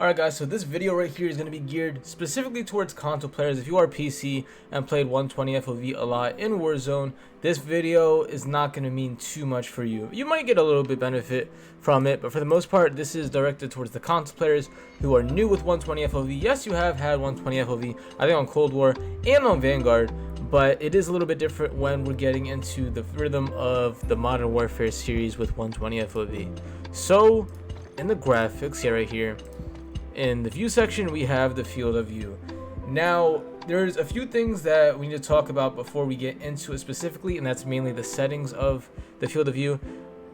Alright guys, so this video right here is going to be geared specifically towards console players. If you are PC and played 120 FOV a lot in Warzone, this video is not going to mean too much for you. You might get a little bit benefit from it, but for the most part, this is directed towards the console players who are new with 120 FOV. Yes, you have had 120 FOV, I think on Cold War and on Vanguard, but it is a little bit different when we're getting into the rhythm of the Modern Warfare series with 120 FOV. So, in the graphics here, right here, in the view section, we have the field of view. Now, there's a few things that we need to talk about before we get into it specifically, and that's mainly the settings of the field of view,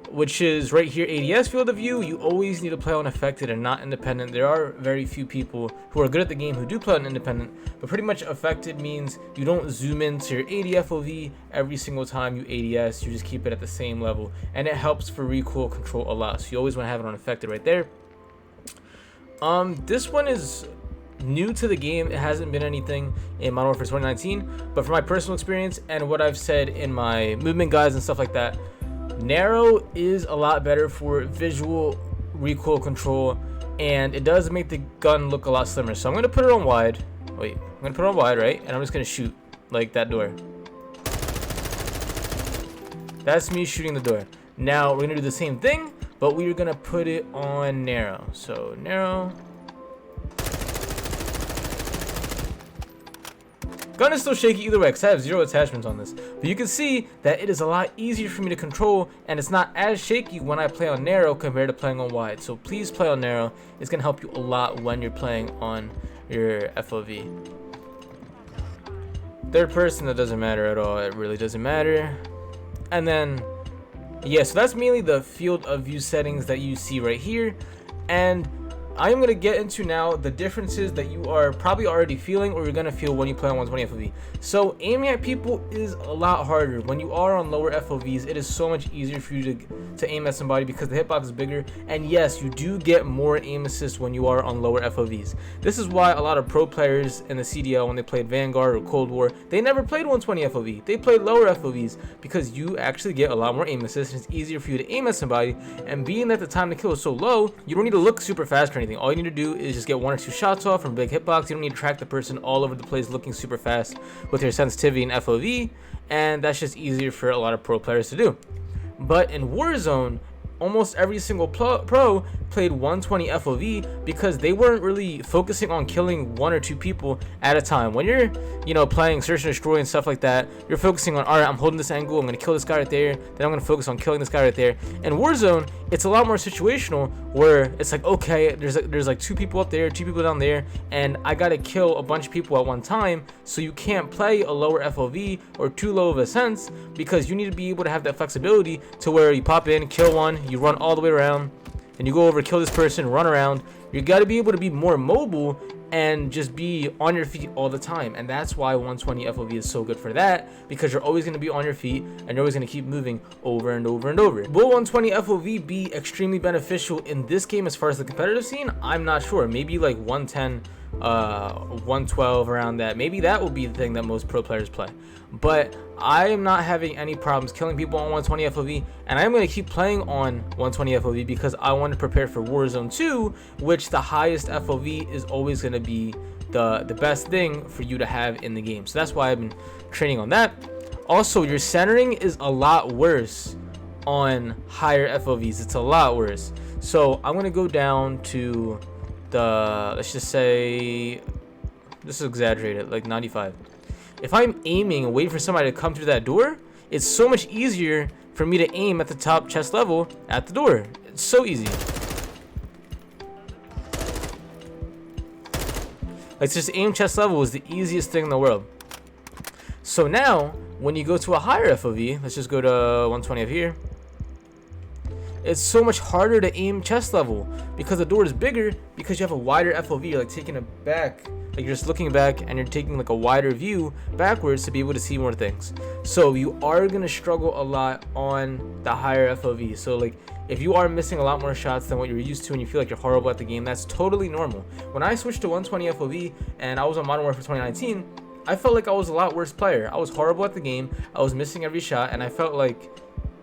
which is right here, ADS field of view. You always need to play on affected and not independent. There are very few people who are good at the game who do play on independent, but pretty much affected means you don't zoom into your AD FOV every single time you ADS. You just keep it at the same level, and it helps for recoil control a lot. So you always want to have it on affected right there. This one is new to the game. It hasn't been anything in Modern Warfare 2019, but from my personal experience and what I've said in my movement guides and stuff like that, narrow is a lot better for visual recoil control, and it does make the gun look a lot slimmer. So I'm going to put it on wide. Wait, I'm going to put it on wide, right? And I'm just going to shoot like that door. That's me shooting the door. Now we're going to do the same thing, but we're gonna put it on narrow. So narrow. Gun is still shaky either way because I have 0 attachments on this. But you can see that it is a lot easier for me to control, and it's not as shaky when I play on narrow compared to playing on wide. So please play on narrow. It's gonna help you a lot when you're playing on your FOV. Third person, that doesn't matter at all. It really doesn't matter. And then yeah, so that's mainly the field of view settings that you see right here, and I am going to get into now the differences that you are probably already feeling or you're going to feel when you play on 120 FOV. So aiming at people is a lot harder. When you are on lower FOVs, it is so much easier for you to aim at somebody because the hitbox is bigger, and yes, you do get more aim assist when you are on lower FOVs. This is why a lot of pro players in the CDL, when they played Vanguard or Cold War, they never played 120 FOV. They played lower FOVs because you actually get a lot more aim assist, and it's easier for you to aim at somebody, and being that the time to kill is so low, you don't need to look super fast or anything. All you need to do is just get 1 or 2 shots off from big hitbox. You don't need to track the person all over the place looking super fast with your sensitivity and FOV, and that's just easier for a lot of pro players to do. But in Warzone, almost every single pro played 120 FOV because they weren't really focusing on killing 1 or 2 people at a time. When you're, playing search and destroy and stuff like that, you're focusing on, all right, I'm holding this angle, I'm gonna kill this guy right there, then I'm gonna focus on killing this guy right there. In Warzone, it's a lot more situational where it's like, okay, there's like 2 people up there, 2 people down there, and I gotta kill a bunch of people at one time. So you can't play a lower FOV or too low of a sense because you need to be able to have that flexibility to where you pop in, kill one, you run all the way around, and you go over, kill this person, run around. You got to be able to be more mobile and just be on your feet all the time, and that's why 120 FOV is so good for that, because you're always going to be on your feet and you're always going to keep moving over and over and over. Will 120 FOV be extremely beneficial in this game as far as the competitive scene? I'm not sure. Maybe like 110 112, around that. Maybe that will be the thing that most pro players play, but I am not having any problems killing people on 120 FOV, and I'm going to keep playing on 120 FOV because I want to prepare for Warzone 2, which the highest FOV is always going to be the best thing for you to have in the game. So that's why I've been training on that. Also, your centering is a lot worse on higher FOVs. It's a lot worse. So I'm going to go down to let's just say, this is exaggerated, like 95. If I'm aiming and waiting for somebody to come through that door, it's so much easier for me to aim at the top chest level at the door. It's so easy. Like, just aim chest level is the easiest thing in the world. So now, when you go to a higher FOV, let's just go to 120 up here. It's so much harder to aim chest level because the door is bigger, because you have a wider FOV. You're like taking it back, like you're just looking back and you're taking like a wider view backwards to be able to see more things. So you are gonna struggle a lot on the higher FOV. So like, if you are missing a lot more shots than what you're used to and you feel like you're horrible at the game, that's totally normal. When I switched to 120 FOV and I was on Modern Warfare 2019, I felt like I was a lot worse player. I was horrible at the game, I was missing every shot, and I felt like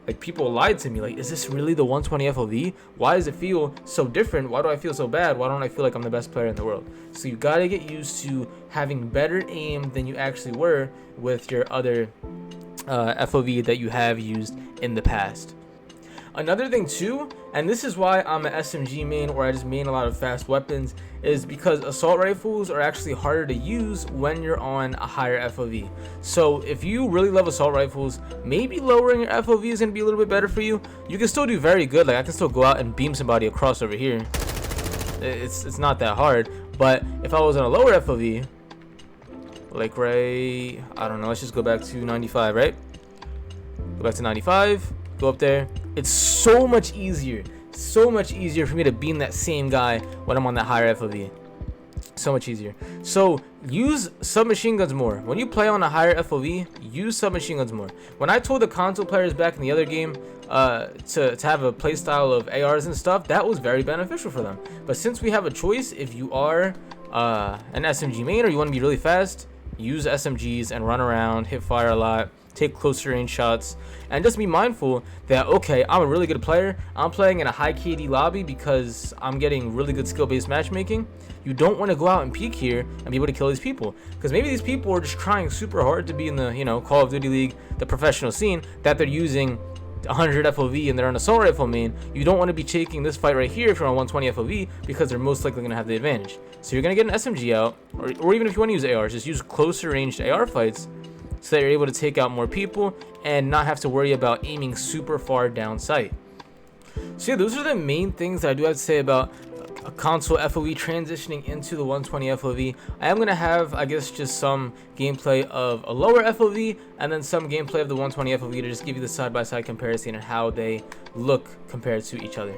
like people lied to me, like, is this really the 120 FOV? Why does it feel so different? Why do I feel so bad? Why don't I feel like I'm the best player in the world? So you gotta get used to having better aim than you actually were with your other FOV that you have used in the past. Another thing too, and this is why I'm an SMG main, or I just main a lot of fast weapons, is because assault rifles are actually harder to use when you're on a higher FOV. So if you really love assault rifles, maybe lowering your FOV is going to be a little bit better for you. You can still do very good, like I can still go out and beam somebody across over here. It's not that hard. But if I was on a lower FOV, like right, I don't know, let's just go back to 95, right? Go back to 95, go up there. It's so much easier for me to beam that same guy when I'm on that higher FOV. So much easier. So use submachine guns more. When you play on a higher FOV, use submachine guns more. When I told the console players back in the other game to have a playstyle of ARs and stuff, that was very beneficial for them. But since we have a choice, if you are an SMG main or you want to be really fast, use SMGs and run around, hit fire a lot, take closer range shots, and just be mindful that, okay, I'm a really good player, I'm playing in a high KD lobby because I'm getting really good skill-based matchmaking. You don't want to go out and peek here and be able to kill these people, because maybe these people are just trying super hard to be in the, you know, Call of Duty League, the professional scene, that they're using 100 FOV and they're an assault rifle main. You don't want to be taking this fight right here if you're on 120 FOV, because they're most likely going to have the advantage. So you're going to get an SMG out, or even if you want to use ARs, just use closer ranged AR fights, so that you're able to take out more people and not have to worry about aiming super far down sight. So yeah, those are the main things that I do have to say about a console FOV transitioning into the 120 FOV. I am going to have, I guess, just some gameplay of a lower FOV and then some gameplay of the 120 FOV to just give you the side-by-side comparison and how they look compared to each other.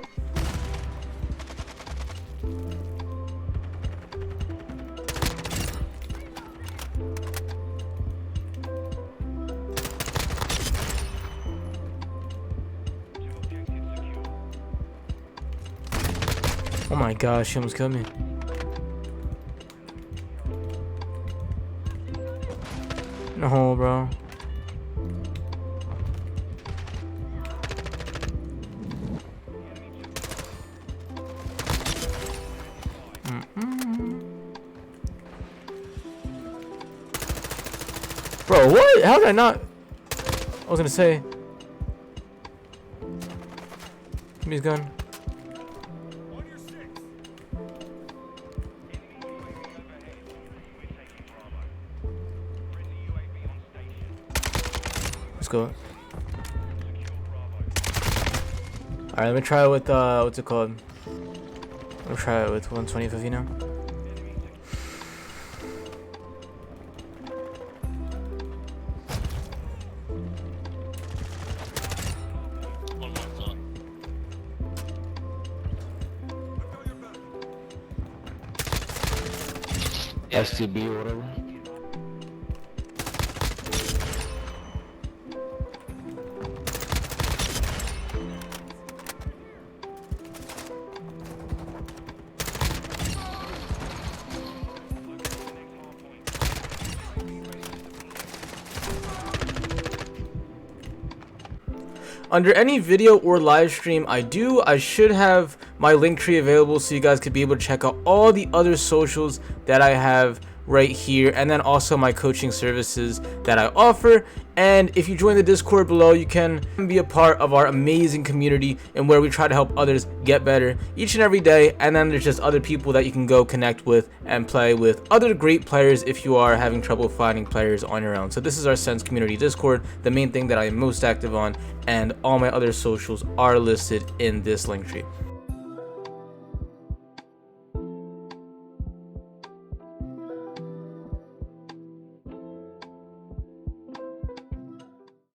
Oh my gosh, he almost killed me. No, bro. Bro, what? How did I not? I was gonna say. Give me his gun. Let's go. Alright, let me try it with what's it called? Let me try it with 120 FOV now. STB or whatever. Under any video or live stream I should have my link tree available so you guys could be able to check out all the other socials that I have right here, and then also my coaching services that I offer. And if you join the Discord below, you can be a part of our amazing community and where we try to help others get better each and every day. And then there's just other people that you can go connect with and play with other great players if you are having trouble finding players on your own. So this is our Sense Community Discord, the main thing that I am most active on, and all my other socials are listed in this link tree.